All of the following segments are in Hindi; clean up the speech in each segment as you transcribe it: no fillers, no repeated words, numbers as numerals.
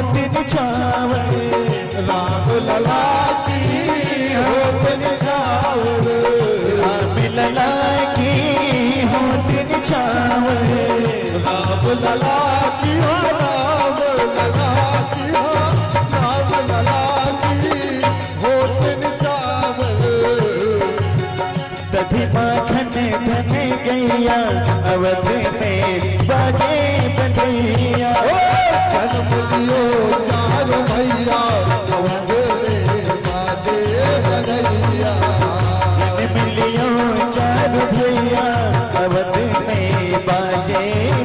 होत निछावर, राम लला की होत निछावर, राम लला की होत निछावर, राम लला की हो, राम लला की हो, राम लला की होत निछावर। दधि माखन धन गैया अवध में बाजे बधैया, जन्म लियो चार भैया अवध में बाजे बधैया, जन्म लियो चार भैया अवध में बाजे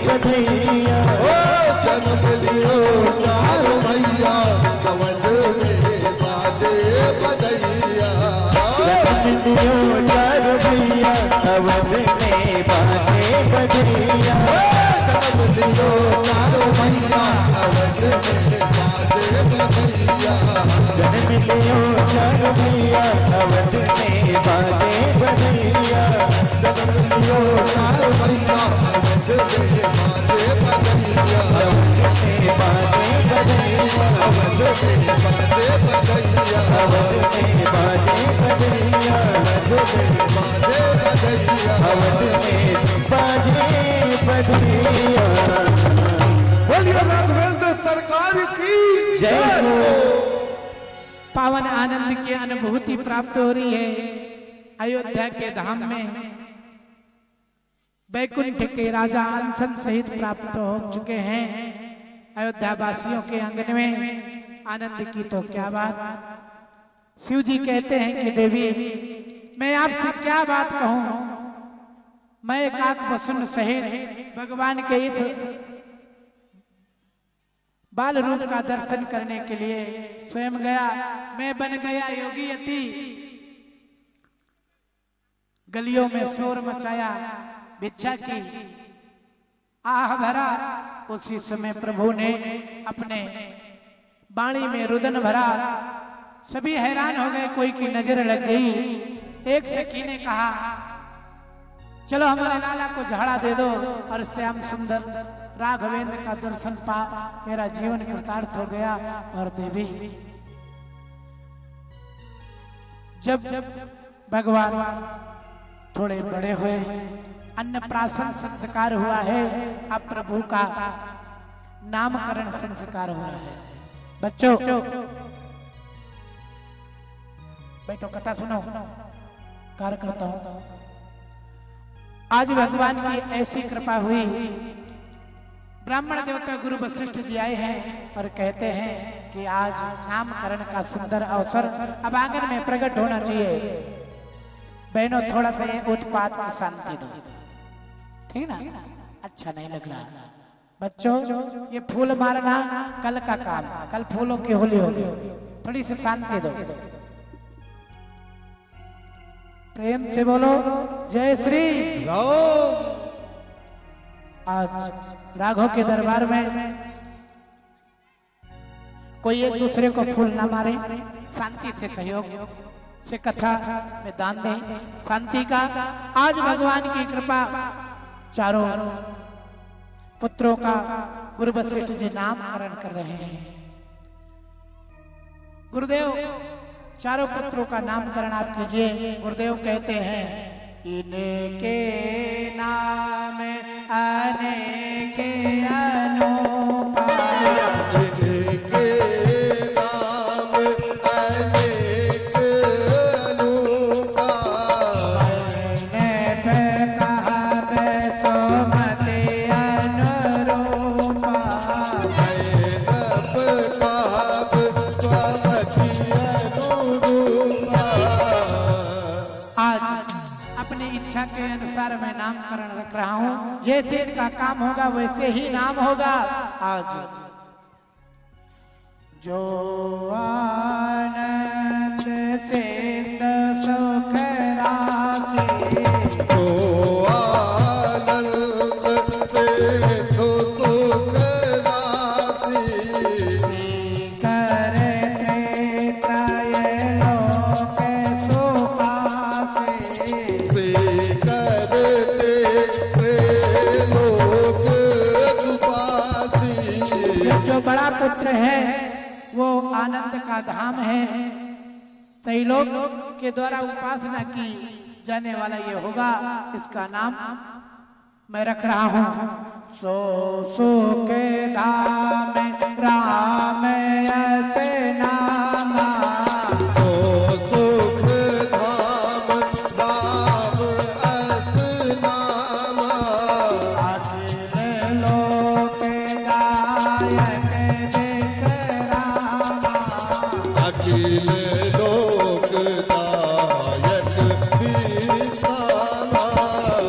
बधैया, जन्म लियो चार भैया अवध में बाजे बधैया, जन्म लियो चार भैया अवध में बाजे बधैया, जन्म लियो चार भैया अवध में बाजे बधैया, जन्म लियो चार भैया अवध में बाजे बधैया, जन्म लियो चार भैया अवध में बाजे बधैया, अवध में बाजे बधैया, अवध में बाजे बधैया, अवध में बाजे बधैया, अवध में बाजे बधैया, अवध में बाजे बधैया। बोलिए राघवेंद्र सरकार की जय हो। पावन आनंद की अनुभूति प्राप्त हो रही है अयोध्या के धाम में। वैकुंठ के राजा अनशन सहित प्राप्त हो चुके हैं अयोध्या वासियों के आंगन में। आनंद की तो क्या बात। शिव जी कहते हैं कि देवी मैं आपसे क्या बात कहूं, मैं एकाक वसुन सहित भगवान के इस बाल रूप का दर्शन करने के लिए स्वयं गया। मैं बन गया योगी यति, गलियों में शोर मचाया, भिक्षा की, आह भरा। उसी समय प्रभु ने अपने वाणी में रुदन भरा। सभी हैरान हो गए, कोई की नजर लग गई। एक सखी ने कहा चलो हमारे लाला को झाड़ा दे दो और श्याम सुंदर राघवेंद्र का दर्शन पा, मेरा जीवन कृतार्थ हो गया। और देवी जब भगवान थोड़े बड़े हुए, अन्नप्राशन संस्कार हुआ है, अब प्रभु का नामकरण संस्कार हो रहा है। बच्चों बैठो, कथा सुनो, कार्य करता हूं। आज भगवान की ऐसी कृपा हुई, ब्राह्मण देवता गुरु वशिष्ठ जी आए हैं और कहते हैं कि आज नामकरण का सुंदर अवसर अब आंगन में प्रकट होना चाहिए। बहनों थोड़ा सा ये उत्पात में शांति दो, ठीक ना, अच्छा नहीं लग रहा। बच्चों ये फूल मारना कल का काम, कल फूलों की होली होगी, थोड़ी सी शांति दो। प्रेम से बोलो जय श्री राम। आज राघव के दरबार में कोई एक दूसरे को फूल ना मारे, शांति से सहयोग से कथा में दान दें, शांति का। आज भगवान की कृपा, चारों पुत्रों का गुरु वशिष्ठ जी नामकरण कर रहे हैं। गुरुदेव चारों पुत्रों का नामकरण आप कीजिए। गुरुदेव कहते हैं इनके नाम अनेक अनुपा, इनके नाम अनेक अनुपा, मैंने कहा सुमति अनुरूपा, आज अपनी इच्छा के अनुसार मैं नामकरण रख रहा हूँ। जैसे इनका काम होगा वैसे ही नाम होगा। आज जो आनंद सिंध सुख राशि, जो आनंद से सुख राशि, करते तय लोक सुखासी, से करते लोक सुपासी, जो बड़ा पुत्र है वो आनंद का धाम है। त्रैलोक के द्वारा उपासना की जाने वाला ये होगा, इसका नाम मैं रख रहा हूं। सो के धाम राम ऐसे नामा, सुख धाम राम अस नामा, अखिल लोक गायक विश्रामा, अखिल लोक दायक विश्रामा।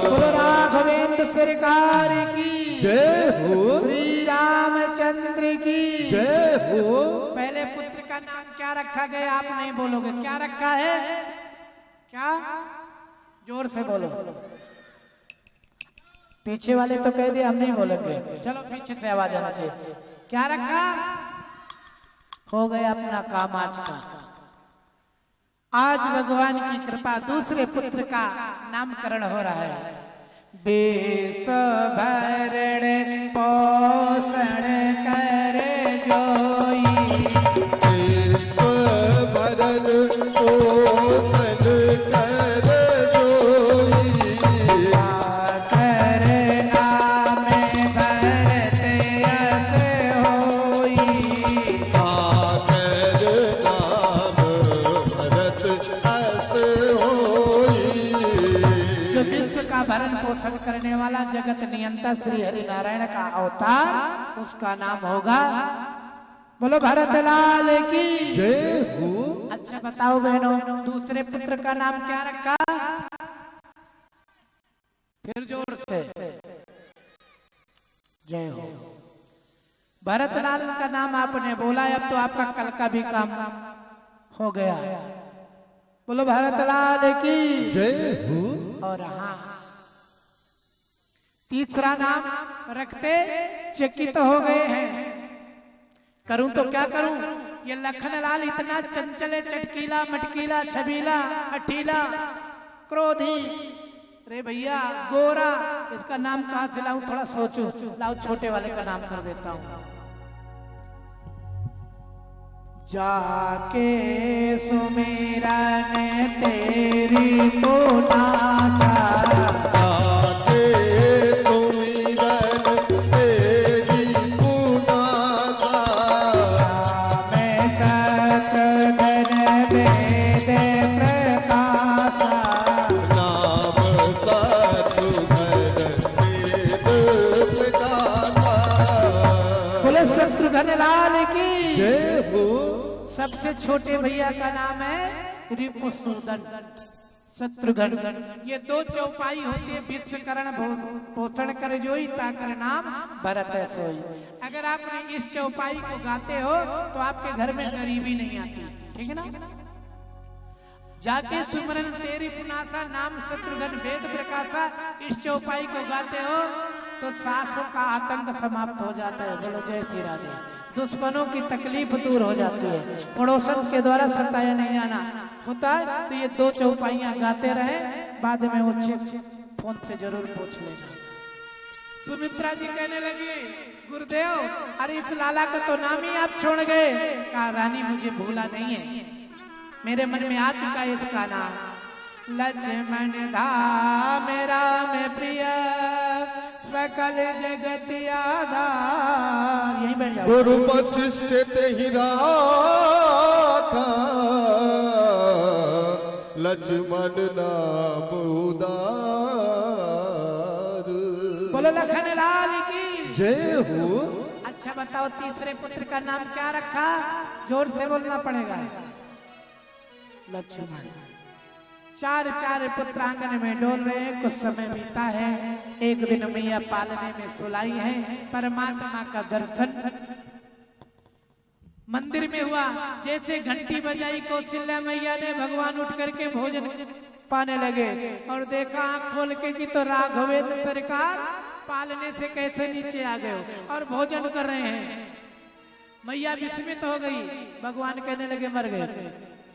बोलो राघवेंद्र सरकार की जय हो, श्री रामचंद्र की जय हो। पहले पुत्र का नाम क्या रखा गया? आप नहीं बोलोगे, क्या रखा है? क्या? जोर से बोलो। पीछे वाले तो कह दिए हम नहीं बोलेंगे, चलो पीछे से आवाज आना चाहिए। क्या रखा? हो गया अपना काम आज का। आज भगवान की कृपा दूसरे पुत्र का नामकरण हो रहा है। बेस भरण पोषण कर जोई, विश्व भरण पोषण कर जोई, आकर नाम भरत यस होई, आकर नाम भरत अस होई। जो विश्व का भरण पोषण करने वाला जगत नियंता श्री हरि नारायण का अवतार, उसका नाम होगा, बोलो भरत लाल की जय हो। अच्छा बताओ बहनों, दूसरे पुत्र का नाम क्या रखा? फिर जोर से जय हो। भरत लाल का नाम आपने बोला, अब तो आपका कल का भी काम हो गया। बोलो भरत लाल की जय हो। और हाँ, तीसरा नाम रखते चकित हो गए हैं। करूं तो क्या करूं? ये लखन लाल इतना चंचल है, चटकीला मटकीला छबीला अठीला क्रोधी, रे भैया गोरा, इसका नाम कहां से लाऊं? थोड़ा सोचूं। लाओ छोटे वाले का नाम कर देता हूं। जाके सुमिरन तेरी पुनासा, जाके सुमिरन तेरी पुनासा, मैं सतगन वेद प्रकाशा, नाम सतुधर वेद प्रकाशा। बोले शत्रुघ्न लाल की जय हो। सबसे छोटे भैया का नाम है रिपुसूदन शत्रुघ्न। ये दो चौपाई होती है, विश्वकरण पोषण कर जोई, ताकर नाम भरत सोई। अगर आपने इस चौपाई को गाते हो तो आपके घर में गरीबी नहीं आती, ठीक है ना? जाके सुमरन तेरी पुनासा, नाम शत्रुघ्न वेद प्रकाशा, इस चौपाई को गाते हो तो सासों का आतंक समाप्त हो जाता है। बोलो जय श्री राधे। दुश्मनों की तकलीफ दूर हो जाती है, पड़ोसन के द्वारा सताया नहीं आना होता है। तो ये दो चौपाइयां गाते रहे, बाद में वो फोन से जरूर पूछ लेना। सुमित्रा जी कहने लगी, गुरुदेव अरे इस लाला का तो नाम ही आप छोड़ गए। कहा रानी मुझे भूला नहीं है, मेरे मन में आ चुका है इसका नाम। लक्ष्मण धाम राम प्रिय सकल जगत आधार। यही बैठ जाओ। गुरु वशिष्ठ तेहि राखा, लक्ष्मण नाम उदार। बोलो लखन लाल की जय हो। अच्छा बताओ तीसरे पुत्र का नाम क्या रखा? जोर से बोलना पड़ेगा। लक्ष्मण। चार चार पुत्र आंगन में डोल रहे हैं। कुछ समय बीता है, एक दिन मैया पालने में सुलाई है। परमात्मा का दर्शन मंदिर में हुआ। जैसे घंटी बजाई कौशल्या मैया ने, भगवान उठ करके भोजन पाने लगे और देखा आंख खोल के कि तो राघवेंद्र सरकार पालने से कैसे नीचे आ गए और भोजन कर रहे हैं। मैया विस्मित हो गई। भगवान कहने लगे मर गए,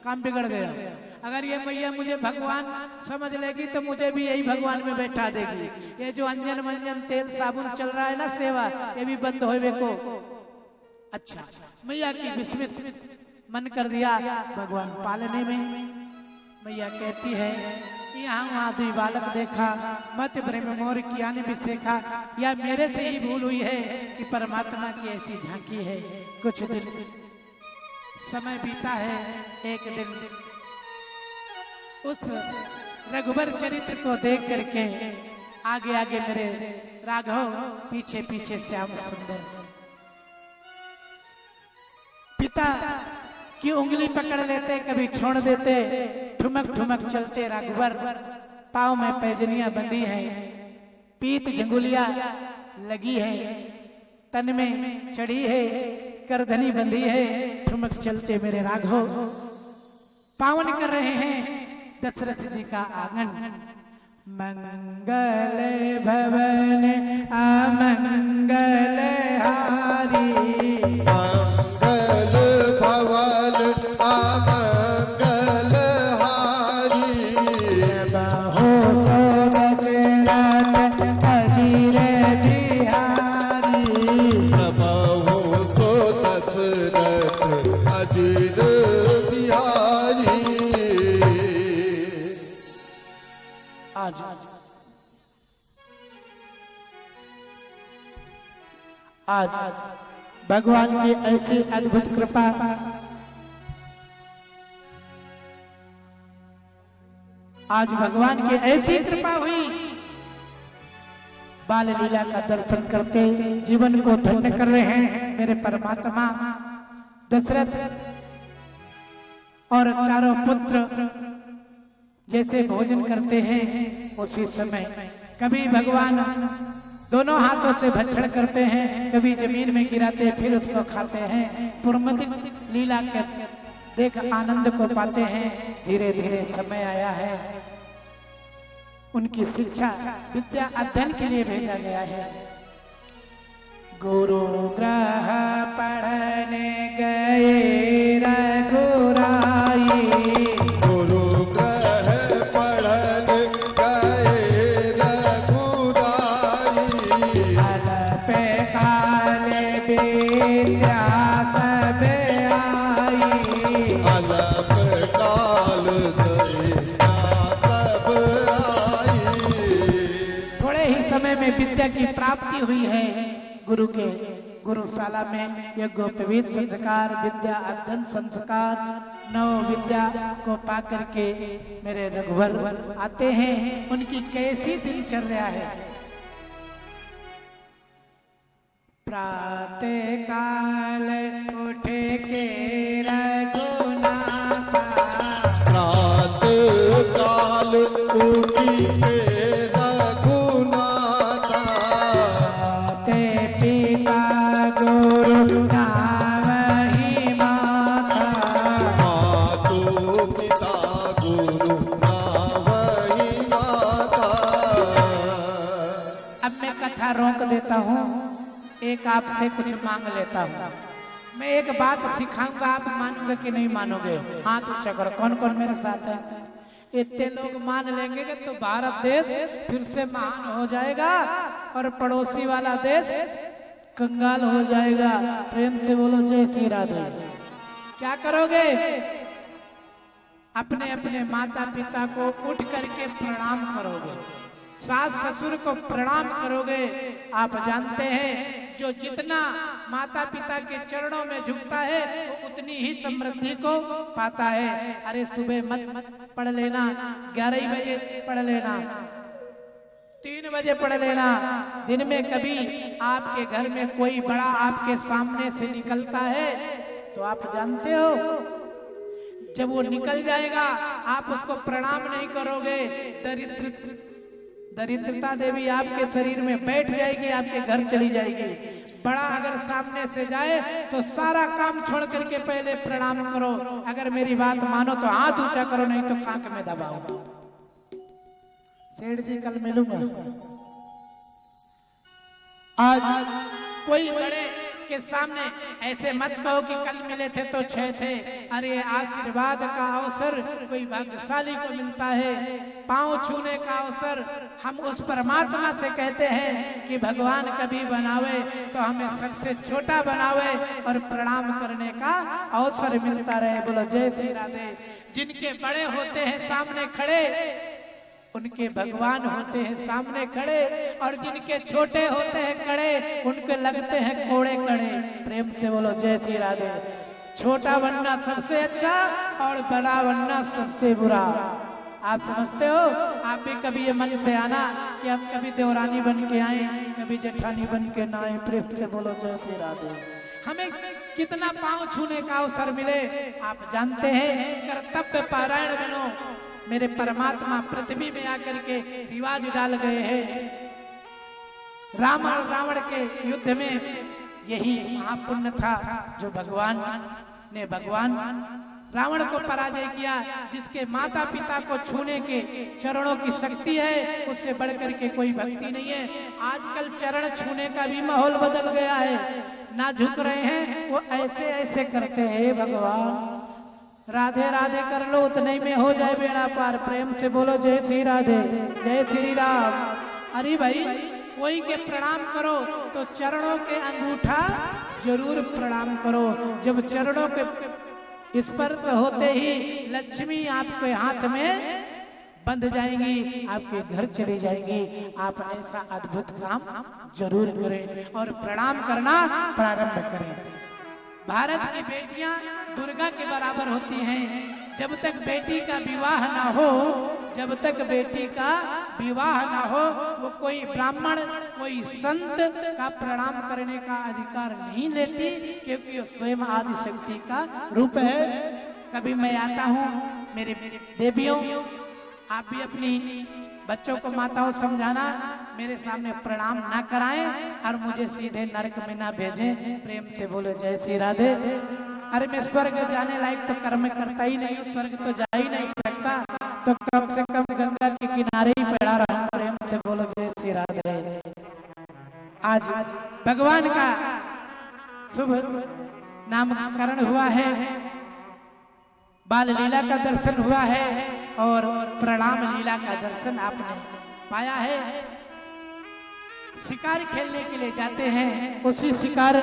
काम बिगड़ गया। अगर ये मैया मुझे भगवान समझ लेगी तो मुझे भी यही भगवान में बैठा देगी। ये जो अंजन मंजन तेल साबुन चल रहा है ना सेवा, ये भी बंद होवे को अच्छा, मैया की विस्मित मन कर दिया भगवान पालने में। मैया कहती है यहाँ वहाँ दुई बालक देखा, मत प्रेम मोर किया ने भी सीखा, या मेरे से ही भूल हुई है कि परमात्मा की ऐसी झांकी है। कुछ दिन समय बीता है, एक दिन उस रघुबर चरित्र को देख करके आगे आगे मेरे राघव, पीछे पीछे श्याम सुंदर। पिता की उंगली पकड़ लेते, कभी छोड़ देते, ठुमक ठुमक चलते रघुवर। पाँव में पैजनियां बंधी है, पीत जंगुलिया लगी है, तन में चढ़ी है, करधनी बंधी है, ठुमक चलते मेरे राघव पावन कर रहे हैं दशरथ जी का आंगन। मंगल भवन अमंगल हारी, मंगल भवन अमंगल हारी, बाहो सोबत रात अजीर बिहारी, प्रभु तो दशरथ अजीर बिहारी। आज भगवान की ऐसी अद्भुत कृपा, आज भगवान की ऐसी कृपा हुई, बाल लीला का दर्शन करके जीवन को धन्य कर रहे हैं मेरे परमात्मा दशरथ और चारों पुत्र। जैसे भोजन करते हैं उसी समय कभी भगवान दोनों हाथों से भक्षण करते हैं, कभी जमीन में गिराते फिर उसको खाते हैं। पुरमदिक लीला के देख आनंद को पाते हैं। धीरे धीरे समय आया है, उनकी शिक्षा विद्या अध्ययन के लिए भेजा गया है। गुरु ग्रह पढ़ने गए रघुराई, गुरु ग्रह पढ़न गए रघुराई, पे काले विद्या सब आई, अलप काल दया सब आई। थोड़े ही समय में विद्या की प्राप्ति हुई है। गुरु के गुरुशाला में यज्ञोपवीत संस्कार, विद्या अध्ययन संस्कार, नव विद्या को पा करके मेरे रघुवर आते हैं। उनकी कैसी दिनचर्या है। प्रातः काल उठ के रघुनाथा, प्रात काल उठी के रघुनाथा, पिता गुरु नाम ही माता, मातु पिता गुरु नावहि माता। अब मैं कथा रोक देता हूँ, एक आपसे कुछ मांग लेता हूँ। मैं एक बात सिखाऊंगा, आप मानोगे कि नहीं मानोगे? हाथ ऊंचा करो, कौन कौन मेरे साथ है? इतने लोग मान लेंगे कि तो भारत देश फिर से महान हो जाएगा और पड़ोसी वाला देश कंगाल हो जाएगा। प्रेम से बोलो जय श्री राधे। क्या करोगे? अपने अपने माता पिता को उठ करके प्रणाम करोगे, सास ससुर को प्रणाम करोगे। आप जानते हैं जो जितना माता पिता के चरणों में झुकता है वो उतनी ही समृद्धि को पाता है। अरे सुबह मत पढ़ लेना, 11 बजे पढ़ लेना, 3 बजे पढ़ लेना। दिन में कभी आपके घर में कोई बड़ा आपके सामने से निकलता है तो आप जानते हो जब वो निकल जाएगा आप उसको प्रणाम नहीं करोगे, दरिद्रता देवी आपके शरीर में बैठ जाएगी, आपके घर चली जाएगी। बड़ा अगर सामने से जाए तो सारा काम छोड़ करके पहले प्रणाम करो। अगर मेरी बात मानो तो हाथ ऊंचा करो, नहीं तो कांक में दबाओ। सेठ जी कल मिलूंगा। आज कोई बड़े के सामने ऐसे मत कहो कि कल मिले थे तो 6 थे। अरे आशीर्वाद का अवसर कोई भाग्यशाली को मिलता है, पांव छूने का अवसर हम उस परमात्मा से कहते हैं कि भगवान कभी बनावे तो हमें सबसे छोटा बनावे और प्रणाम करने का अवसर मिलता रहे। बोलो जय श्री राधे। जिनके बड़े होते हैं सामने खड़े, उनके भगवान होते हैं सामने खड़े, और जिनके छोटे होते हैं कड़े, उनके लगते हैं कोड़े कड़े। प्रेम से बोलो जय श्री राधे। छोटा बनना सबसे अच्छा और बड़ा बनना सबसे बुरा। आप समझते हो? आप भी कभी ये मन से आना कि हम कभी देवरानी बन के आए, कभी जेठानी बन के ना आए। प्रेम से बोलो जय श्री राधे। हमें कितना पांव छूने का अवसर मिले आप जानते हैं। कर्तव्य पारायण बनो। मेरे परमात्मा पृथ्वी में आकर के रिवाज डाल गए हैं। राम और रावण के युद्ध में यही महापुण्य था जो भगवान ने रावण को पराजय किया। जिसके माता पिता को छूने के चरणों की शक्ति है, उससे बढ़कर के कोई भक्ति नहीं है। आजकल चरण छूने का भी माहौल बदल गया है। ना झुक रहे हैं, वो ऐसे ऐसे करते हैं। भगवान राधे राधे कर लो, उतने में हो जाए बेड़ा पार। प्रेम से बोलो जय श्री राधे, जय श्री राम। अरे भाई कोई के प्रणाम करो तो चरणों के अंगूठा जरूर प्रणाम करो। जब चरणों के स्पर्श होते ही लक्ष्मी आपके हाथ में बंध जाएंगी, आपके घर चली जाएंगी। आप ऐसा अद्भुत काम जरूर करें और प्रणाम करना प्रारंभ करें। भारत की बेटियां दुर्गा के बराबर होती हैं। जब तक बेटी का विवाह ना हो, जब तक बेटी का विवाह ना हो, वो कोई ब्राह्मण, कोई संत का प्रणाम करने का अधिकार नहीं लेती, क्योंकि वो स्वयं आदि शक्ति का रूप है। कभी मैं आता हूँ, मेरे देवियों आप भी अपनी बच्चों को माताओं समझाना, मेरे सामने प्रणाम ना कराएं और मुझे सीधे नरक में ना भेजें। प्रेम से बोलो जय श्री राधे। अरे मैं स्वर्ग जाने लायक तो कर्म करता ही नहीं, स्वर्ग तो जा ही नहीं सकता, तो कम से कम गंगा के किनारे ही पड़ा रहा। प्रेम से बोलो जय श्री राधे। आज भगवान का शुभ नामकरण हुआ है, बाल लीला का दर्शन हुआ है और प्रणाम लीला का दर्शन आपने पाया है। शिकार खेलने के लिए जाते हैं, उसी शिकार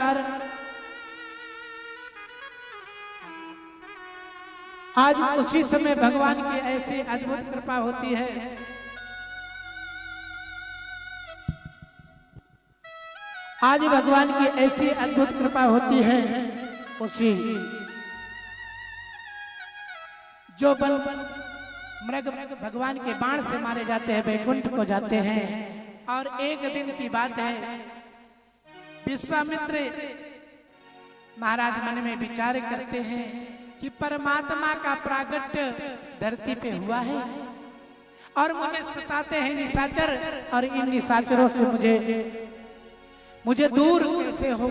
आज उसी समय भगवान की ऐसी अद्भुत कृपा होती है। आज भगवान की ऐसी अद्भुत कृपा होती है। उसी जो मृग भगवान के बाण से मारे जाते हैं, वैकुंठ को जाते हैं। और एक दिन की बात है, विश्वामित्र महाराज मन में विचार करते हैं कि परमात्मा का प्रागट्य धरती पे हुआ है और मुझे सताते हैं निशाचर, और इन निशाचरों से मुझे दूर कैसे हो।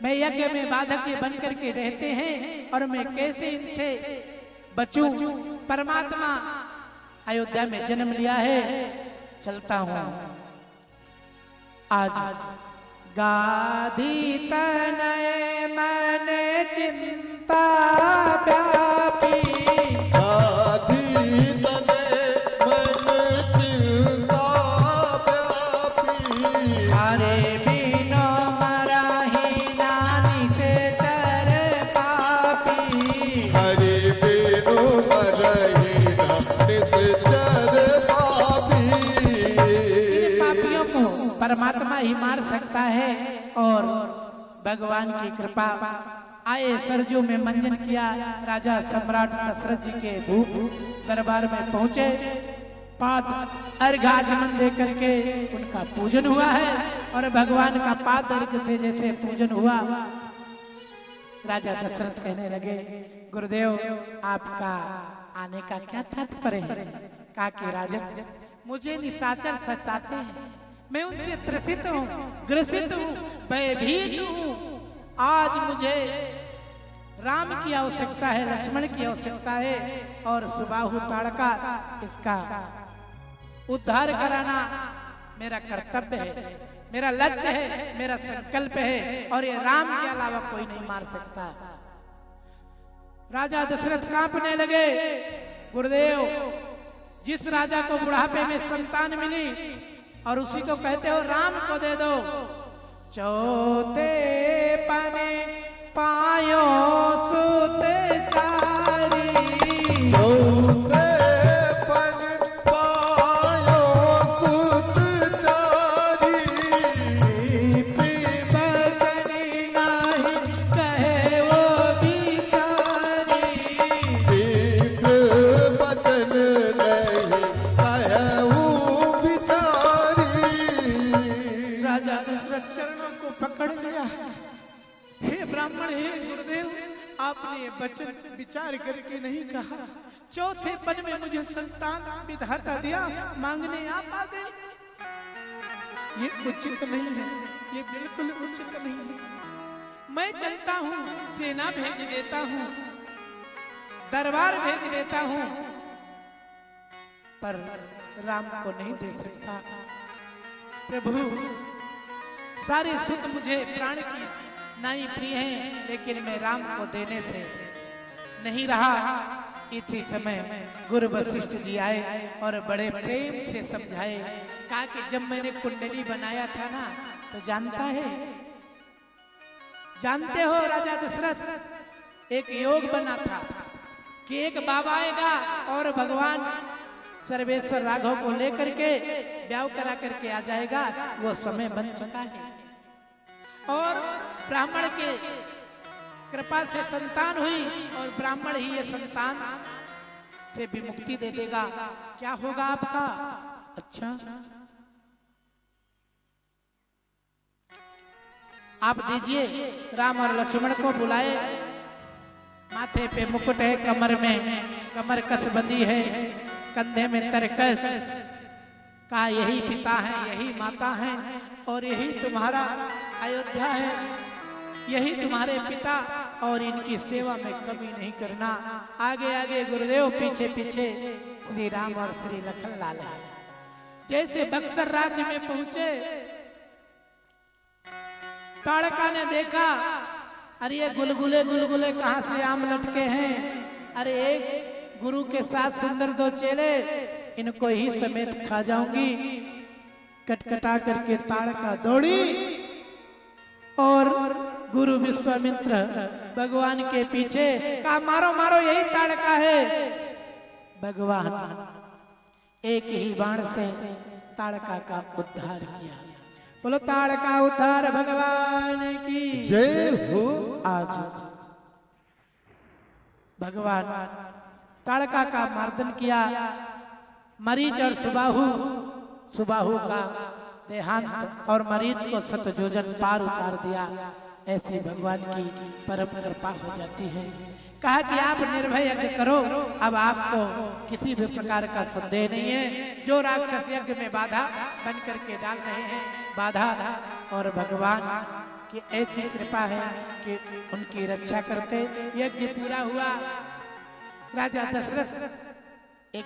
मैं यज्ञ में बाधक बन करके रहते हैं और मैं कैसे इनसे बचूं। परमात्मा अयोध्या में जन्म लिया है, चलता हूं। आज गादी तनय मन चिंता व्यापी, गादी तनय मन चिंता व्यापी। हरे बिनो मराही नानी से चर पापी, हरे बिनो मराही नानी से चर पापी। पापियों को परमात्मा ही मार सकता है। और भगवान की कृपा आए, सरजू में मंजन किया। राजा सम्राट दशरथ जी के धूप दरबार में पहुंचे, पाद अर्घाचमन दे करके उनका पूजन हुआ है। और भगवान का पाद अर्घ से जैसे पूजन हुआ, राजा दशरथ कहने लगे, गुरुदेव आपका आने का क्या तात्पर्य है? कहा कि राजन, मुझे निशाचर सताते हैं, मैं उनसे त्रसित हूँ, ग्रसित हूँ, भयभीत हूँ। आज मुझे राम की आवश्यकता है, लक्ष्मण की आवश्यकता है, और सुबाहु ताड़का इसका उद्धार कराना मेरा कर्तव्य है, मेरा लक्ष्य है, मेरा संकल्प है, और ये राम के अलावा कोई नहीं मार सकता। राजा दशरथ कांपने लगे, गुरुदेव जिस राजा को बुढ़ापे में संतान मिली और उसी को कहते हो राम को दे दो। चौथे पने पायो सुत चारी, चौथे पन पायो सुत चारी, बचनी नाही कहे वो बिचारी, बचन नहीं कहूँ बिचारी। राजा दशरथ चरणों को पकड़ लिया। हे ब्राह्मण, हे गुरुदेव, आपने ये वचन विचार करके नहीं कहा। चौथे पन में मुझे संतान विधाता दिया, मांगने आप आ गए। ये उचित नहीं है, ये बिल्कुल उचित नहीं है। मैं चलता हूँ, सेना भेज देता हूँ, दरबार भेज देता हूँ, पर राम को नहीं दे सकता। प्रभु, सारे सुख मुझे प्राण की नाई प्रिय हैं, लेकिन मैं राम को देने से नहीं रहा। इसी समय गुरु वशिष्ठ जी आए और बड़े प्रेम से समझाए। कहा कि जब मैंने कुंडली बनाया था ना, तो जानते हो राजा दशरथ, एक योग बना था कि एक बाबा आएगा और भगवान सर्वेश्वर राघव को लेकर के ब्याह करा करके आ जाएगा। वो समय बन चुका है और ब्राह्मण के कृपा से संतान हुई और ब्राह्मण ही ये संतान से विमुक्ति दे देगा। क्या होगा आपका? अच्छा, आप दीजिए। राम और लक्ष्मण को बुलाए। माथे पे मुकुट है, कमर कस बंदी है, कंधे में तरकस। कहा यही पिता है, यही माता है और यही तुम्हारा अयोध्या है, यही तुम्हारे पिता, और इनकी सेवा में कमी नहीं करना। आगे आगे गुरुदेव, पीछे पीछे श्री राम और श्री लखन लाल है। जैसे बक्सर राज्य में पहुंचे, ताड़का ने देखा, अरे ये गुलगुले कहां से आम लटके हैं। अरे एक गुरु के साथ सुंदर दो चेले, इनको ही समेत खा जाऊंगी। कटकटा करके ताड़का दौड़ी और गुरु विश्वामित्र भगवान के पीछे। कहा मारो मारो, यही ताड़का है। भगवान एक ही बाण से ताड़का का उद्धार किया। बोलो ताड़का उद्धार भगवान की जय हो। आज भगवान ताड़का का मर्दन किया। मरीच और सुबाहु का देहांत और मरीच को शतयोजन पार उतार दिया। ऐसे भगवान की परम कृपा हो जाती है। कहा कि आप निर्भय यज्ञ करो, अब आपको किसी भी प्रकार का संदेह नहीं है। जो राक्षस यज्ञ में बाधा बन करके डाल रहे हैं, बाधा, और भगवान की ऐसी कृपा है कि उनकी रक्षा करते यज्ञ पूरा हुआ। राजा दशरथ एक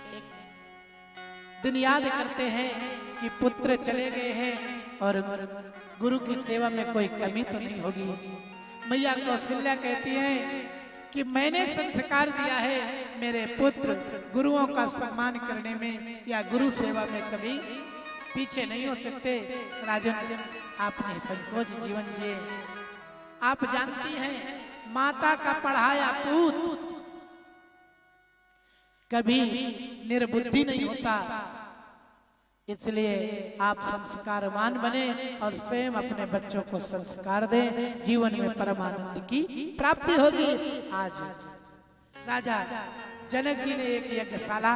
दिन याद करते हैं कि पुत्र चले गए हैं और गुरु की सेवा में कोई कमी तो नहीं होगी। मैया कौशल्या कहती हैं कि मैंने संस्कार दिया है, मेरे पुत्र गुरुओं का सम्मान करने में या गुरु सेवा में कभी पीछे नहीं हो सकते। राजन, आपने संकोच जीवन जिए। आप जानती हैं, माता का पढ़ाया पूत कभी निर्बुद्धि नहीं होता। इसलिए आप संस्कारवान बने और स्वयं अपने बच्चों को संस्कार दें, जीवन में परमानंद की प्राप्ति होगी। आज राजा जनक जी ने एक यज्ञशाला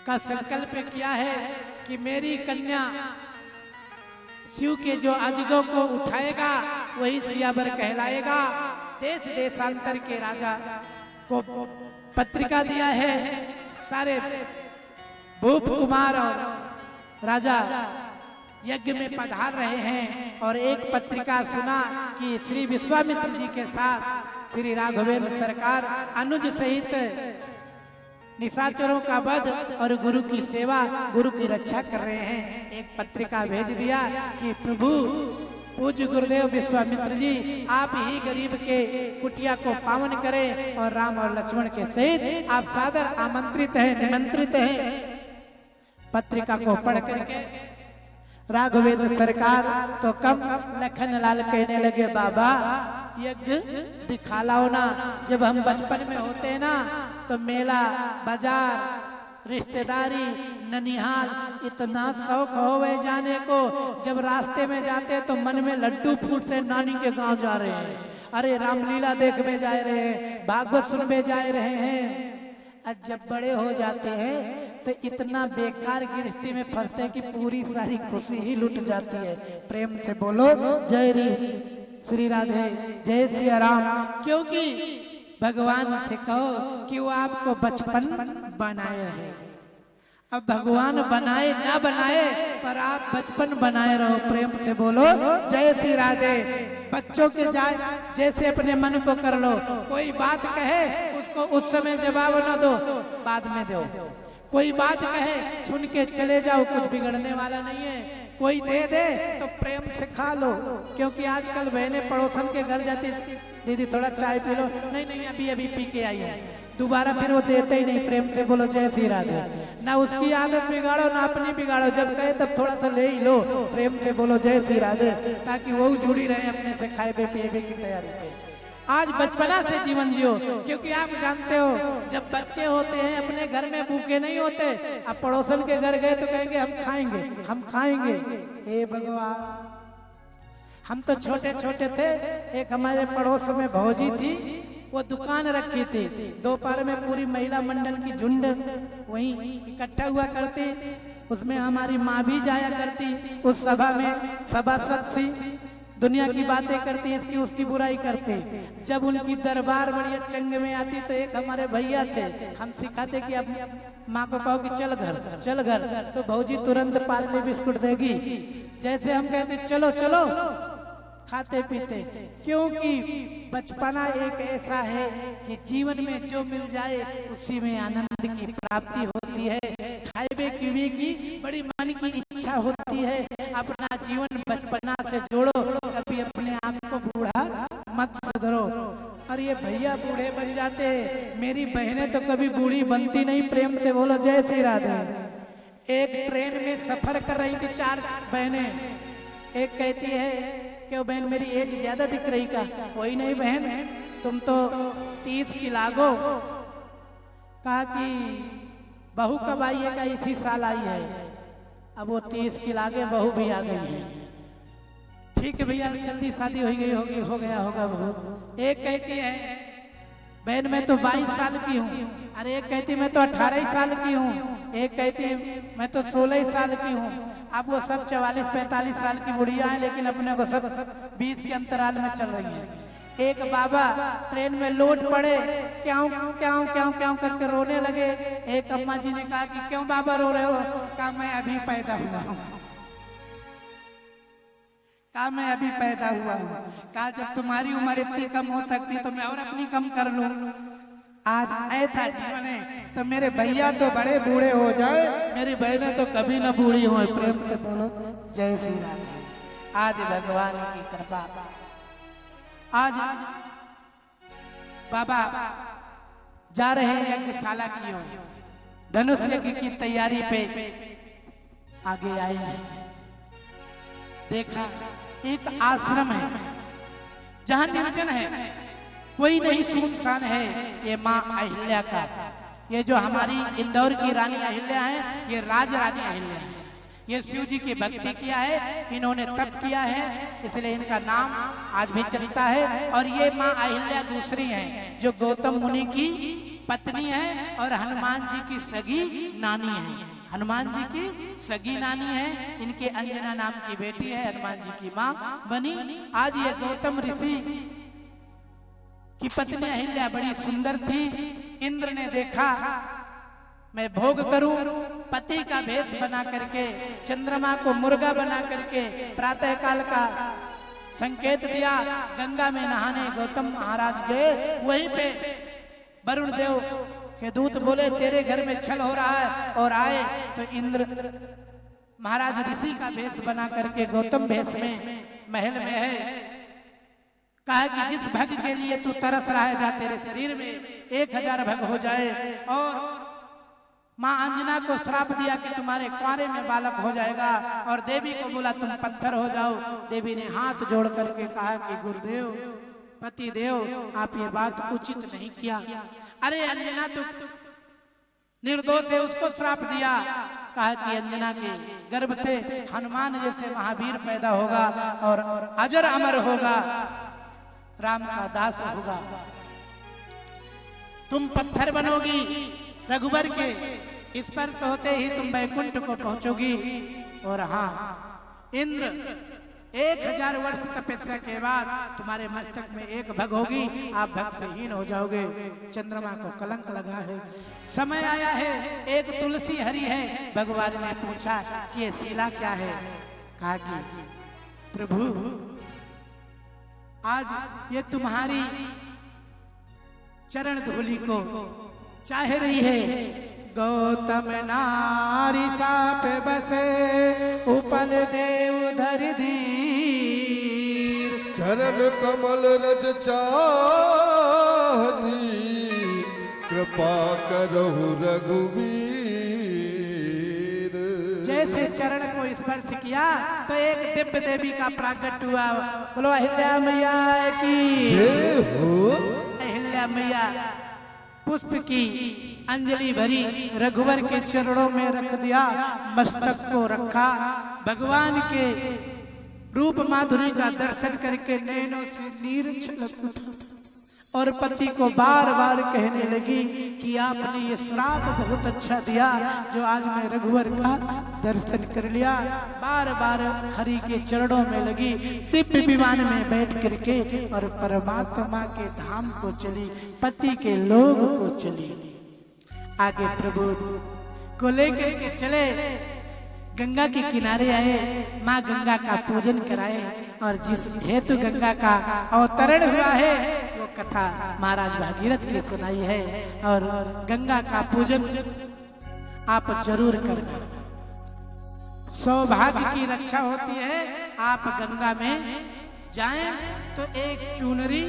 का संकल्प किया है कि मेरी कन्या शिव के जो अजगों को उठाएगा वही सियावर कहलाएगा। देश देशांतर के राजा को पत्रिका दिया है। सारे भूप कुमार और राजा यज्ञ में पधार रहे हैं और एक पत्रिका सुना कि श्री विश्वामित्र जी के साथ श्री राघवेंद्र सरकार अनुज सहित निशाचरों का वध और गुरु की सेवा, गुरु की रक्षा कर रहे हैं। एक पत्रिका भेज दिया कि प्रभु पूज्य गुरुदेव विश्वामित्र जी आप ही गरीब के कुटिया को पावन करें और राम और लक्ष्मण के सहित आप सादर आमंत्रित हैं, निमंत्रित हैं। पत्रिका को पढ़ करके राघवेंद्र सरकार तो कम लखन लाल कहने लगे बाबा यज्ञ दिखा लाओ ना। जब हम बचपन में होते हैं ना तो मेला बाजार रिश्तेदारी ननिहाल इतना शौक होवे जाने को, जब रास्ते में जाते तो मन में लड्डू फूटते नानी के गांव जा रहे हैं, अरे रामलीला देखने जा रहे हैं, भागवत सुनने जा रहे हैं। और जब बड़े हो जाते हैं तो इतना बेकार गृहस्थी में फंसते कि पूरी सारी खुशी ही लुट जाती है। प्रेम से बोलो जय श्री राधे, जय सिया राम। क्योंकि भगवान से कहो कि वो आपको बचपन बनाए रहे। अब भगवान बनाए ना बनाए पर आप बचपन बनाए रहो। प्रेम से बोलो जय श्री राधे। बच्चों के जाए जैसे अपने मन को कर लो। कोई बात कहे उसको उस समय जवाब न दो, बाद में दो। कोई बात कहे सुन के चले जाओ, कुछ बिगड़ने वाला नहीं है। कोई दे दे तो प्रेम से खा लो। क्योंकि आजकल बहनें पड़ोसन के घर जाती, दीदी थोड़ा चाय पी लो, नहीं नहीं अभी अभी पी के आई है, दोबारा फिर वो देते ही नहीं। प्रेम से बोलो जय श्री राधे। ना उसकी आदत बिगाड़ो ना अपनी बिगाड़ो, जब कहे तब थोड़ा सा ले ही लो। प्रेम से बोलो जय श्री राधे, ताकि वो जुड़ी रहे अपने से खाए पिए की तैयारी पे। आज बचपना से जीवन जियो, क्योंकि आप जानते हो जब बच्चे होते हैं अपने घर में भूखे नहीं होते। अब पड़ोसन के घर गए तो कहेंगे हम खाएंगे हम खाएंगे। हे भगवान, हम तो छोटे छोटे थे, एक हमारे पड़ोस में भौजी थी, वो दुकान रखी थी। दोपहर में पूरी महिला मंडल की झुंड वहीं इकट्ठा हुआ करती, उसमें हमारी माँ भी जाया करती। उस सभा में सभासद थी, दुनिया की बातें करती, इसकी उसकी बुराई करती। जब उनकी दरबार बढ़िया चंग में आती तो एक हमारे भैया थे, हम सिखाते कि अब माँ को कहो कि चल घर चल घर, तो भौजी तुरंत पार्ले बिस्कुट देगी। जैसे हम कहते चलो चलो, खाते पीते। क्योंकि बचपना एक ऐसा है कि जीवन में जो मिल जाए उसी में आनंद की प्राप्ति होती है। खाए पीने की बड़ी मन की इच्छा होती है। अपना जीवन बचपना से जोड़ो, कभी अपने आप को बूढ़ा मत सुधरो। और ये भैया बूढ़े बन जाते हैं, मेरी बहनें तो कभी बूढ़ी बनती नहीं। प्रेम से बोलो जय श्री राधे। एक ट्रेन में सफर कर रही थी 4 बहनें। एक कहती है क्यों बहन मेरी एज ज्यादा दिख रही का? कोई नहीं बहन, तुम तो 30 की लागो। कहा कि बहू कब आई है? का इसी साल आई है। अब वो 30 की लागे, बहू भी आ गई है। ठीक है भैया, जल्दी शादी हो गई होगी, हो गया होगा बहू। एक कहती है बहन मैं तो 22 साल की हूँ। अरे एक कहती मैं तो 18 साल की हूँ। एक कहती मैं तो 16 साल की हूँ। अब वो सब 44-45 साल की बुढ़िया है, लेकिन अपने को सब 20 के अंतराल में चल रही है। एक बाबा ट्रेन में लोट पड़े, क्यों क्यों क्यों क्यों करके रोने लगे। एक अम्मा जी ने कहा कि क्यों बाबा रो रहे हो? कहा मैं अभी पैदा हुआ हूँ। कहा मैं अभी पैदा हुआ हूँ। कहा जब तुम्हारी उम्र इतनी कम हो सकती तो मैं और अपनी कम कर लूं। आज ऐसा जीवन है तो मेरे भैया तो बड़े बूढ़े हो जाए, मेरी बहनें तो कभी न बूढ़ी हो। प्रेम से बोलो जय श्री राधे। आज भगवान की कृपा, आज बाबा जा रहे हैं यज्ञशाला की ओर, धनुष यज्ञ की तैयारी पे आगे आए हैं। देखा एक आश्रम है जहां निर्जन है, कोई नहीं, सुनसान है। ये माँ अहिल्या का, ये जो हमारी इंदौर की रानी अहिल्या है, ये राज रानी अहिल्या है। ये शिव जी की भक्ति किया है, इन्होंने तप किया है, इसलिए इनका नाम आज भी चलता है। और ये माँ अहिल्या दूसरी हैं जो गौतम मुनि की पत्नी है और हनुमान जी की सगी नानी है। हनुमान जी की सगी नानी है, इनके अंजना नाम की बेटी है, हनुमान जी की माँ बनी। आज ये गौतम ऋषि की पत्नी अहिल्या बड़ी सुंदर थी। इंद्र ने देखा मैं भोग करूं, पति का भेष बना करके, चंद्रमा को मुर्गा बना करके प्रातः काल का संकेत दिया। गंगा में नहाने गौतम महाराज गए। वहीं पे वरुण देव के दूत बोले तेरे घर में छल हो रहा है, और आए तो इंद्र महाराज ऋषि का भेष बना करके गौतम भेष में महल में है। कहा कि जिस भग के लिए तू तरस रहा है, जा तेरे शरीर में 1000 भग हो जाए। और मां अंजना को श्राप दिया कि तुम्हारे कुआरे में बालक हो जाएगा, और देवी को बोला तुम पत्थर हो जाओ। देवी ने हाथ जोड़ करके कहा कि गुरुदेव, पति देव, आप ये बात उचित नहीं किया। अरे अंजना तो निर्दोष है, उसको श्राप दिया। कहा कि अंजना के गर्भ से हनुमान जैसे महावीर पैदा होगा और अजर अमर होगा, राम का दास होगा। तुम पत्थर बनोगी, रघुबर के स्पर्श होते ही तुम वैकुंठ को पहुंचोगी। और हाँ, इंद्र 1000 वर्ष तपस्या के बाद तुम्हारे मस्तक में एक भग होगी, आप भग से हीन हो जाओगे। चंद्रमा को कलंक लगा है, समय आया है, एक तुलसी हरी है। भगवान ने पूछा कि ये शिला क्या है? कहा कि प्रभु, आज ये तुम्हारी चरण धूलि को चाह रही है। गौतम नारी साप बसे, उपल देव धर धीर। चरण कमल रज चाहती, कृपा करहु रघुवीर। जैसे चरण को स्पर्श किया तो एक दिव्य देवी का प्राकट हुआ। बोलो अहिल्या मैया की जय हो। अहिल्या मैया पुष्प की अंजलि भरी, रघुवर के चरणों में रख दिया, मस्तक को रखा। भगवान के रूप माधुरी का दर्शन करके नैनों से नीर छलक उठा और पति को बार बार कहने लगी कि आपने ये श्राप बहुत अच्छा दिया जो आज मैं रघुवर का दर्शन कर लिया। बार बार हरि के चरणों में लगी, दिव्य विमान में बैठ करके और परमात्मा के धाम को चली, पति के लोग को चली। आगे प्रभु को लेकर के चले, गंगा के किनारे आए, माँ गंगा का पूजन कराए। और जिस हेतु गंगा का अवतरण हुआ है वो कथा महाराज भागीरथ की सुनाई है। और गंगा का पूजन आप जरूर करना, सौभाग्य की रक्षा होती है। आप गंगा में जाएं तो एक चुनरी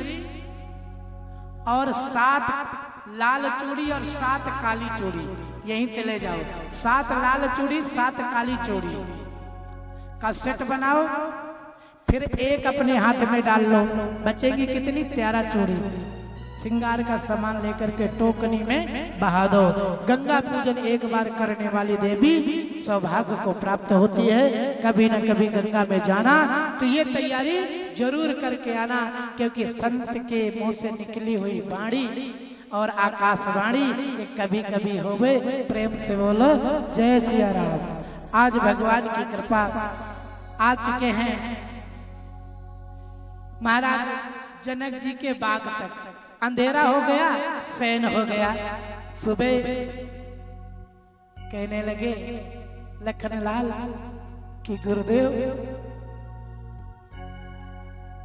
और 7 लाल चूड़ी और 7 काली चूड़ी यहीं से ले जाओ। 7 लाल चूड़ी 7 काली चूड़ी का सेट बनाओ, फिर एक अपने हाथ में डाल लो, बचेगी कितनी 13 चूड़ी। श्रृंगार का सामान लेकर के टोकनी में बहा दो। गंगा पूजन एक बार करने वाली देवी सौभाग्य को प्राप्त होती है। कभी न कभी गंगा में जाना, तो ये तैयारी जरूर करके आना, क्योंकि संत के मुंह से निकली हुई वाणी और आकाशवाणी ये कभी कभी होवे। प्रेम से बोलो जय सिया राम। आज भगवान की कृपा आ चुके हैं महाराज जनक जी के बाग तक। अंधेरा हो गया, शयन हो गया। सुबह कहने लगे लखनलाल कि गुरुदेव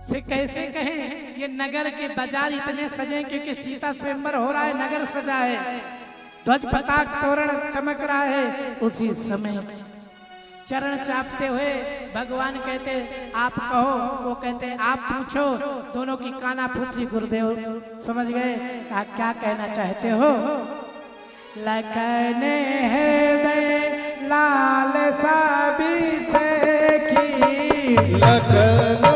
से कैसे कहें, ये नगर के बाजार इतने सजे क्योंकि सीता स्वयंवर हो रहा है, नगर सजा है, ध्वज पताक तोरण चमक रहा है। उसी समय चरण चापते हुए भगवान कहते आप कहो, वो कहते आप पूछो। दोनों की काना पूछी। गुरुदेव समझ गए, कहा क्या कहना चाहते हो? लखन हृदय लाल साबी से की, लखन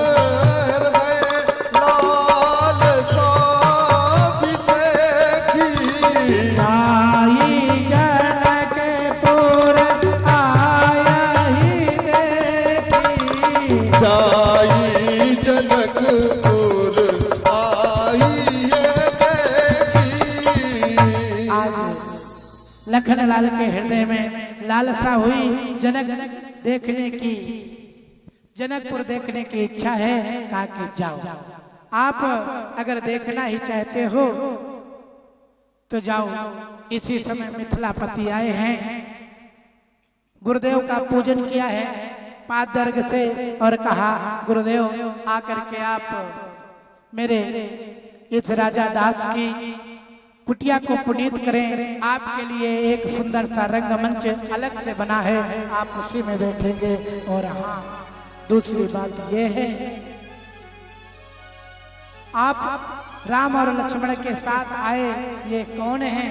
लखनलाल के हृदय में लालसा हुई जनक देखने की, जनकपुर देखने की इच्छा है। कहा कि जाओ, आप अगर देखना ही चाहते हो तो जाओ। इसी समय मिथिलापति आए हैं, गुरुदेव का पूजन किया है पादर्घ से और कहा गुरुदेव आकर के आप मेरे इस राजा दास की कुटिया को पुनीत करें। आपके लिए एक सुंदर सा रंगमंच अलग से बना है, आप उसी में बैठेंगे। और हाँ, दूसरी बात यह है, आप राम और लक्ष्मण के साथ आए, ये कौन है?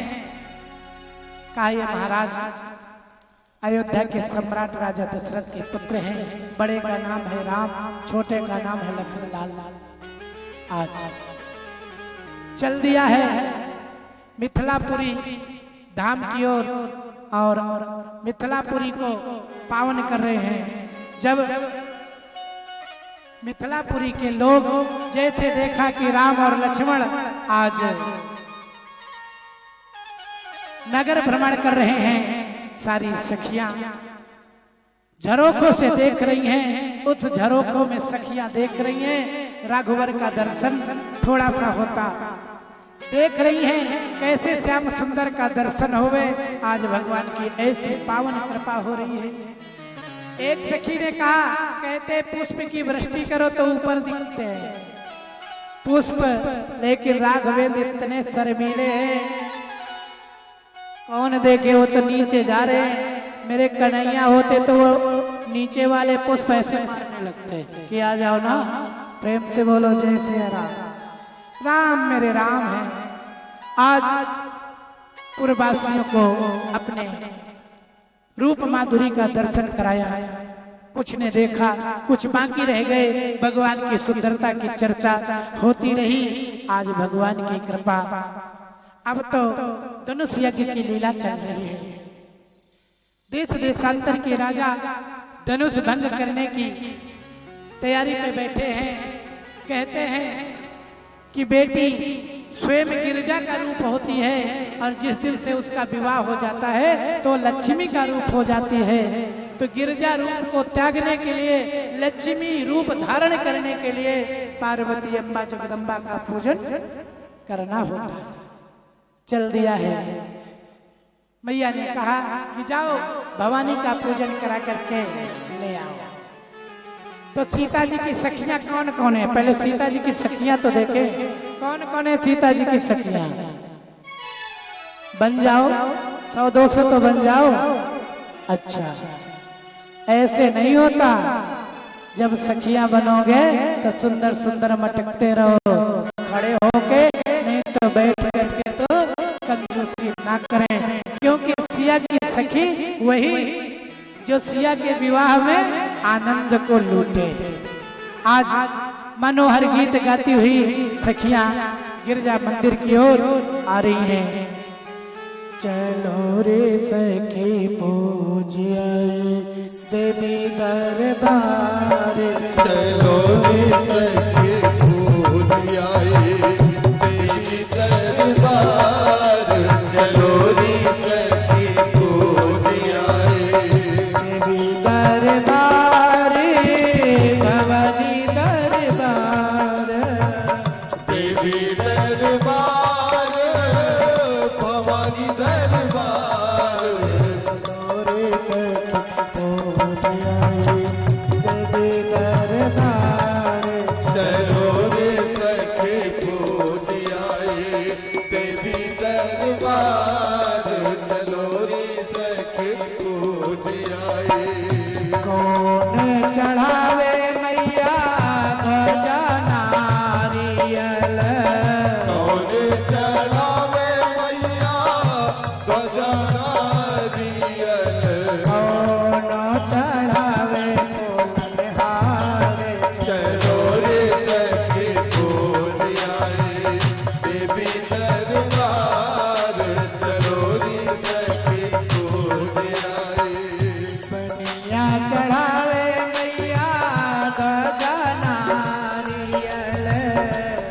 कहा ये महाराज अयोध्या के सम्राट राजा दशरथ के पुत्र हैं। बड़े का नाम है राम, छोटे का नाम है लखनलाल। आज चल दिया है मिथिलापुरी धाम की ओर और मिथिलापुरी को पावन कर रहे हैं। जब मिथिलापुरी के लोग जैसे देखा कि राम और लक्ष्मण आज नगर भ्रमण कर रहे हैं, सारी सखियां झरोखों से देख रही हैं। उस झरोखों में सखियां देख रही हैं, राघवर का दर्शन थोड़ा सा होता, देख रही हैं कैसे श्याम सुंदर का दर्शन होवे। आज भगवान की ऐसी पावन कृपा हो रही है। एक सखी ने कहा, कहते पुष्प की वृष्टि करो तो ऊपर दिखते हैं पुष्प, लेकिन राघवेंद्र इतने शर्मीले हैं, कौन देखे, वो तो नीचे जा रहे हैं। मेरे कन्हैया होते तो वो नीचे वाले पुष्प ऐसे मारने लगते कि आ जाओ ना, प्रेम से बोलो जय श्री राम। राम मेरे राम हैं। आज पूर्ववासियों को अपने रूप माधुरी का दर्शन कराया है। कुछ ने देखा, कुछ बाकी रह गए। भगवान की सुंदरता की चर्चा होती रही। आज भगवान की कृपा, अब तो धनुष यज्ञ की लीला चल रही है। देश देशांतर के राजा धनुष भंग करने की तैयारी में बैठे हैं। कहते हैं कि बेटी स्वयं गिरजा का रूप होती है और जिस दिन से उसका विवाह हो जाता है तो लक्ष्मी का रूप हो जाती है। तो गिरजा रूप को त्यागने के लिए, लक्ष्मी रूप धारण करने के लिए पार्वती अम्बा जगदम्बा का पूजन करना होता है। चल दिया है। मैया ने कहा कि जाओ भवानी का पूजन करा करके ले आओ। तो सीता जी की सखियां कौन कौन है? पहले सीता जी की सखियां तो देखे, कौन कौन है सीता जी की सखियां? बन जाओ, 100-200 तो बन जाओ। अच्छा, ऐसे नहीं होता। जब सखियां बनोगे तो सुंदर सुंदर मटकते रहो, खड़े होके, नहीं तो बैठ करके तो कंजूसी ना करें। क्योंकि सिया की सखी वही जो सिया के विवाह में आनंद को लूटे। आज मनोहर गीत गाती हुई सखियां गिरजा मंदिर की ओर आ रही हैं। चलो रे सखी पूजिए देवी दरबार, चलो रे सखी पूजिए देवी दरबार, चलो रे सखी पूजिए देवी दरबार, भवानी दरबार, देवी दरबार, भवानी दरबार, देवी दरबार, चलो रे सखी पूजिए देवी दरबार, चलो रे सखी पूजिए। कौन चढ़ावे मैया ध्वजा नारियल, कौन चढ़ावे मैया ध्वजा नारियल, कौन चढ़ावे फूलहार, चलो रे सखी पूजिए देवी दरबार, चलो रे सखी पूजिए। बनिया चढ़ावे मैया ध्वजा नारियल,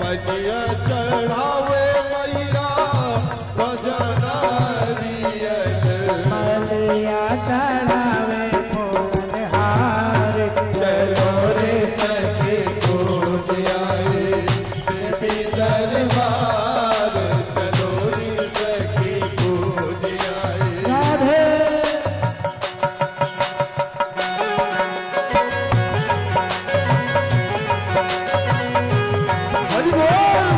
बनिया चढ़ावे मैया ध्वजा नारियल, मलिया चढ़ावे फूलहार, चलो रे सखी पूजिए देवी दरबार, चलो रे सखी पूजिए। राधे हरि बोल।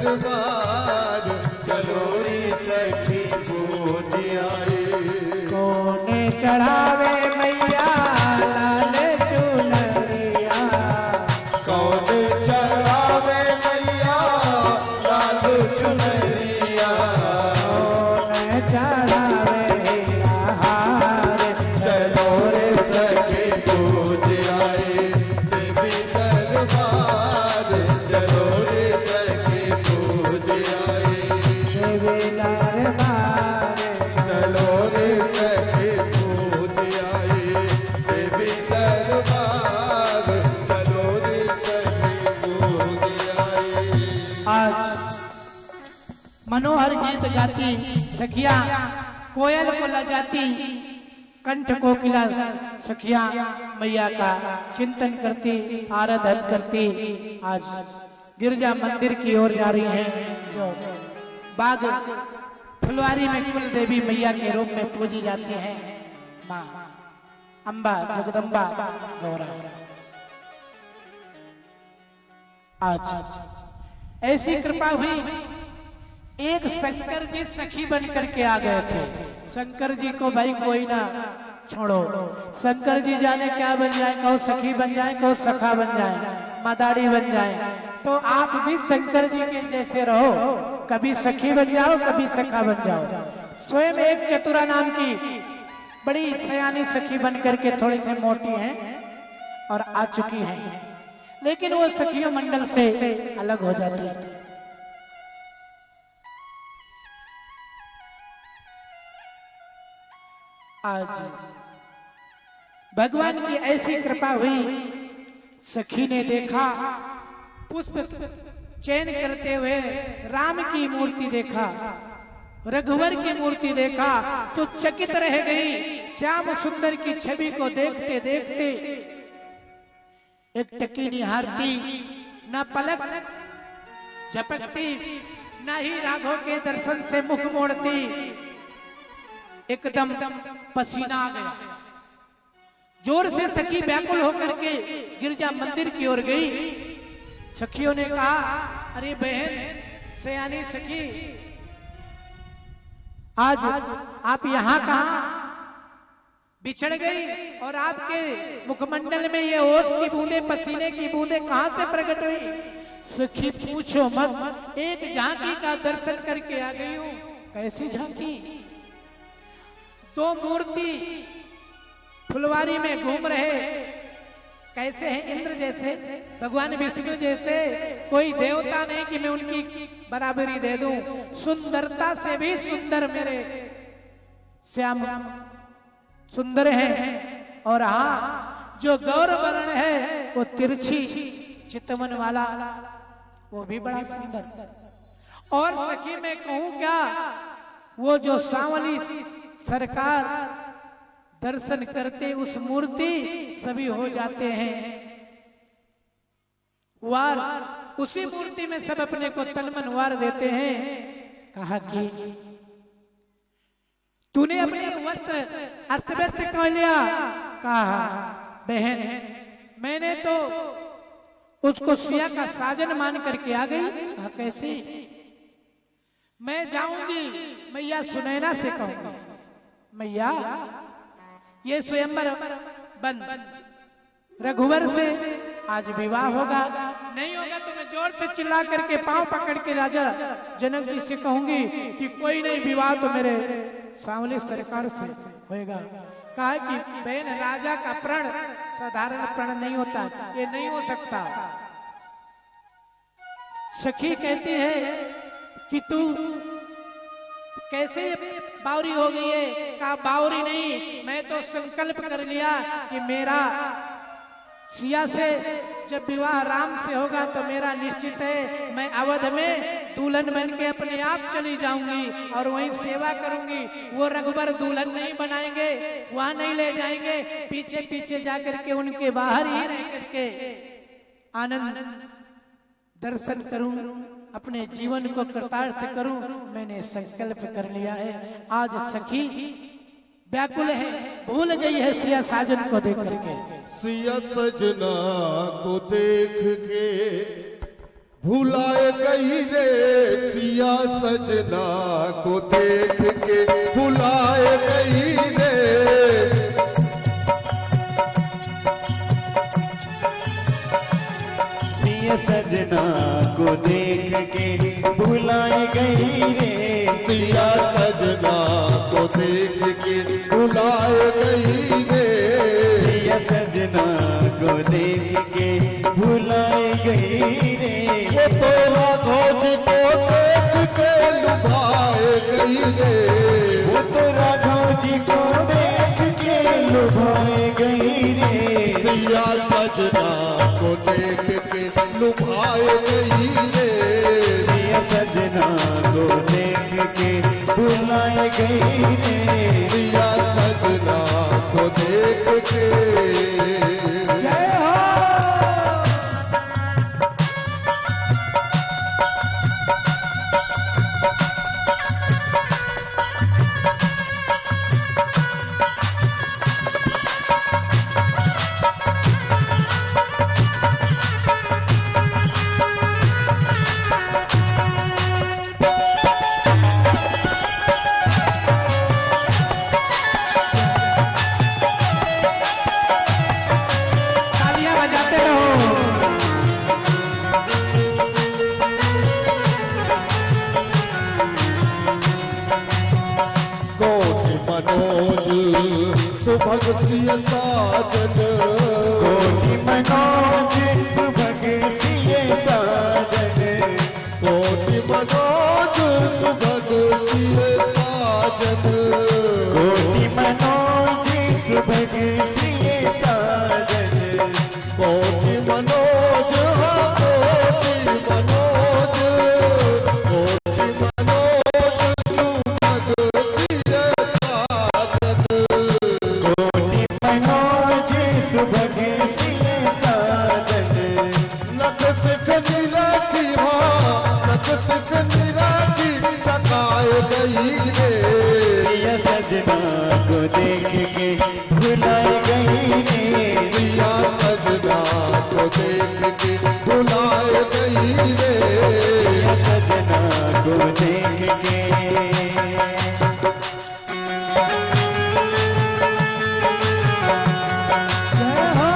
दरबार चलो रे सखी पूज आए कौन चढ़ावे मैया लाल चुनरिया कौन चढ़ावे मैया लाल चुनरिया कौन चढ़ावे हीरा हार चलो रे सखी पूज आए देवी दरबार चलो रे सखी पूज आए देवी दरबार चलो रे सखी पूज आए देवी दरबार चलो रे सखी पूज आए आज मनोहर गीत गाती सखिया कोयल को लजाती कंठ कोकिला सखिया मैया का चिंतन करती आराधन करती आज गिरजा मंदिर की ओर जा रही हैं जो बाग फुलवारी में कुल देवी मैया के रूप में पूजी जाती हैं माँ अम्बा जगदम्बा गौरा। आज ऐसी कृपा हुई एक शंकर जी सखी बन करके आ गए थे। शंकर जी को भाई कोई ना छोड़ो, शंकर जी जाने क्या बन जाए, कहो सखी बन जाए, कहो सखा बन जाए, मदारी बन जाए। तो आप भी शंकर जी के जैसे रहो, कभी सखी बन जाओ, कभी सखा बन जाओ। स्वयं एक चतुरा नाम की बड़ी सयानी सखी बन करके थोड़ी सी मोटी हैं और आ चुकी हैं, लेकिन वो सखियों मंडल से अलग हो जाती है। आज भगवान की ऐसी कृपा हुई, सखी ने देखा पुष्प चयन करते हुए राम की मूर्ति देखा, रघुवर की मूर्ति देखा तो चकित रह गई। श्याम सुंदर की छवि को देखते देखते एक टकी निहारती, न पलक झपकती, न ही राघव के दर्शन से मुख मोड़ती। एकदम पसीना आ गया, जोर से सखी व्याकुल होकर के गिरजा मंदिर की ओर गई। सखियों ने कहा, अरे बहन सयानी सखी, आज आप यहाँ कहाँ बिछड़ गई और आपके मुखमंडल में ये ओस की बूंदे, पसीने की बूंदे कहाँ से प्रकट हुई? सखी पूछो मत, एक झांकी का दर्शन करके आ गई हूँ। कैसी झांकी? दो मूर्ति फुलवारी में घूम रहे, कैसे हैं? इंद्र जैसे, भगवान विष्णु जैसे, कोई देवता नहीं कि मैं उनकी बराबरी दे दूं। सुंदरता से भी सुंदर मेरे श्याम सुंदर है, और हाँ जो गौर वर्ण है वो तिरछी चितवन वाला, वो भी बड़ा सुंदर। और सखी मैं कहूं क्या, वो जो सांवली सरकार दर्शन करते उस मूर्ति सभी हो जाते हैं वार, उसी मूर्ति में सब अपने को तन मन वार देते हैं। कहा कि तूने अपने वस्त्र अस्त व्यस्त कर लिया। कहा बहन मैंने तो उसको सिया का साजन मान करके आ गई। कहा कैसे? मैं जाऊंगी मैया सुनैना से कहूंगी, मैया ये स्वयंवर बंद, रघुवर से आज विवाह होगा, नहीं होगा तो मैं जोर से चिल्ला करके पांव पकड़ के राजा जनक जी से कहूंगी कि कोई नहीं, विवाह तो मेरे सांवली सरकार से होएगा। कहा कि बहन राजा का प्रण साधारण प्रण नहीं होता, ये नहीं हो सकता। सखी कहती है कि तू कैसे बावरी हो गई है? कहा बावरी नहीं, मैं तो संकल्प कर लिया कि मेरा सिया से जब विवाह राम से होगा तो मेरा निश्चित है, मैं अवध में दुल्हन बन के अपने आप चली जाऊंगी और वहीं सेवा करूंगी। वो रघुबर दुल्हन नहीं बनाएंगे, वहां नहीं ले जाएंगे, पीछे पीछे जाकर के उनके बाहर ही रह करके आनंद दर्शन करूं, अपने जीवन को कृतार्थ करूं। मैंने संकल्प कर लिया है। आज सखी व्याकुल है, भूल गई है सिया साजन को देख करके। सिया सजना को देख के भुलाए गई रे सिया सजना को देख के भुलाए गई रे सिया सजना को देख के भुलाए गई रे सिया सजना को देख के भुलाए गई रे सिया सजना को देख के भुलाए गई रे वो तो राघव जी को देख के लुभाए गई रे वो तो राघव जी को देख के लुभाए गई रे सिया सजना को देख के लुभाए गई रे सिया सजना को देख के भुलाए गई रे सिया सजना को देख के जय हो। तालियां बजाते रहो। कोटि मनोज सुभग सिय साजन कोटि मनोज सुभग सिए साजन कोटि मनोज सुभग सिय साजन कोटि मनोज सुभग सिए साजन कोटि मनोज हाँ कोटि मनोज कोटि मनोज सुभग सिय साजन कोटि मनोज सुभग सिए साजन नख सिख निराखी हाँ नख सिख निराखी चकाए गई रे सिया सजना को देख के भुलाए गई रे सिया सजना को देख के भुलाए गई रे सिया सजना को देख के जय हो।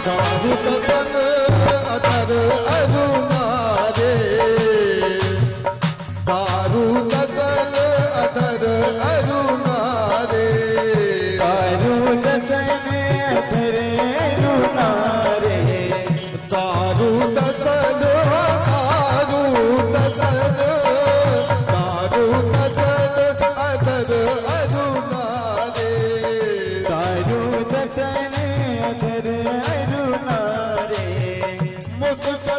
दारू दसन अदर अरुणा रे दारू दसन अदर अरुणा रे दारू दसन अधर रुना रे दारू दसन दारू दसन दारू दसन अदर अरुणा रे दारू दसन अधर रुना रे मुस्कान